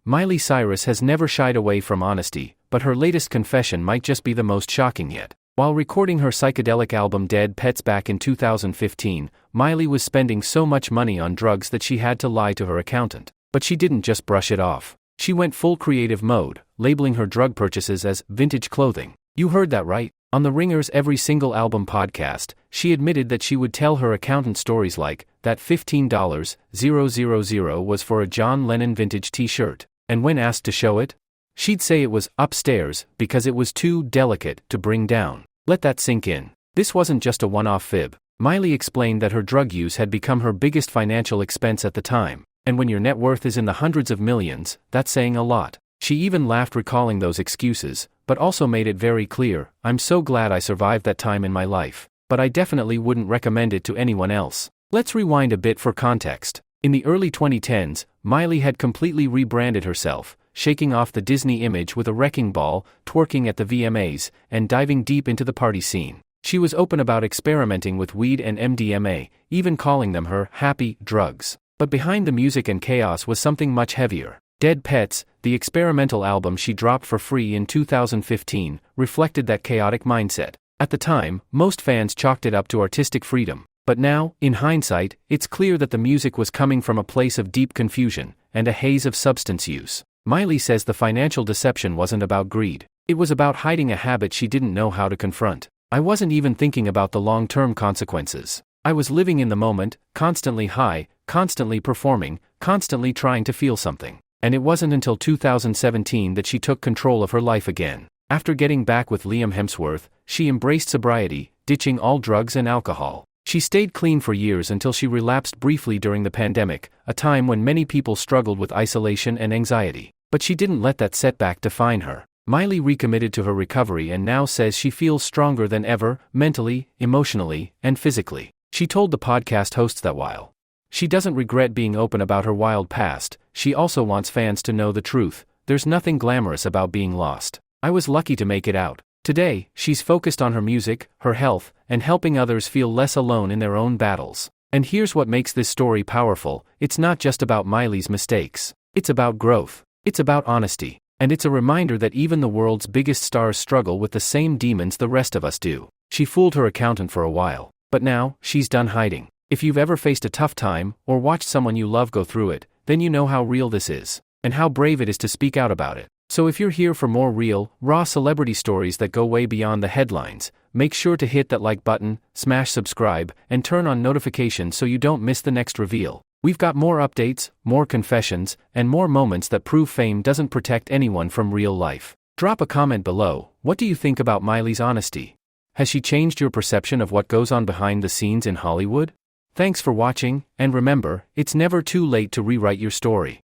Miley Cyrus has never shied away from honesty, but her latest confession might just be the most shocking yet. While recording her psychedelic album Dead Petz back in 2015, Miley was spending so much money on drugs that she had to lie to her accountant. But she didn't just brush it off. She went full creative mode, labeling her drug purchases as vintage clothing. You heard that right. On The Ringer's Every Single Album podcast, she admitted that she would tell her accountant stories like, that $15,000 was for a John Lennon vintage T-shirt, and when asked to show it, she'd say it was upstairs because it was too delicate to bring down. Let that sink in. This wasn't just a one-off fib. Miley explained that her drug use had become her biggest financial expense at the time, and when your net worth is in the hundreds of millions, that's saying a lot. She even laughed recalling those excuses, but also made it very clear, "I'm so glad I survived that time in my life, but I definitely wouldn't recommend it to anyone else." Let's rewind a bit for context. In the early 2010s, Miley had completely rebranded herself, shaking off the Disney image with a wrecking ball, twerking at the VMAs, and diving deep into the party scene. She was open about experimenting with weed and MDMA, even calling them her happy drugs. But behind the music and chaos was something much heavier. Dead Petz, the experimental album she dropped for free in 2015, reflected that chaotic mindset. At the time, most fans chalked it up to artistic freedom. But now, in hindsight, it's clear that the music was coming from a place of deep confusion, and a haze of substance use. Miley says the financial deception wasn't about greed. It was about hiding a habit she didn't know how to confront. "I wasn't even thinking about the long-term consequences. I was living in the moment, constantly high, constantly performing, constantly trying to feel something." And it wasn't until 2017 that she took control of her life again. After getting back with Liam Hemsworth, she embraced sobriety, ditching all drugs and alcohol. She stayed clean for years until she relapsed briefly during the pandemic, a time when many people struggled with isolation and anxiety. But she didn't let that setback define her. Miley recommitted to her recovery and now says she feels stronger than ever, mentally, emotionally, and physically. She told the podcast hosts that while she doesn't regret being open about her wild past, she also wants fans to know the truth. There's nothing glamorous about being lost. "I was lucky to make it out." Today, she's focused on her music, her health, and helping others feel less alone in their own battles. And here's what makes this story powerful: it's not just about Miley's mistakes. It's about growth. It's about honesty. And it's a reminder that even the world's biggest stars struggle with the same demons the rest of us do. She fooled her accountant for a while, but now, she's done hiding. If you've ever faced a tough time, or watched someone you love go through it, then you know how real this is, and how brave it is to speak out about it. So if you're here for more real, raw celebrity stories that go way beyond the headlines, make sure to hit that like button, smash subscribe, and turn on notifications so you don't miss the next reveal. We've got more updates, more confessions, and more moments that prove fame doesn't protect anyone from real life. Drop a comment below. What do you think about Miley's honesty? Has she changed your perception of what goes on behind the scenes in Hollywood? Thanks for watching, and remember, it's never too late to rewrite your story.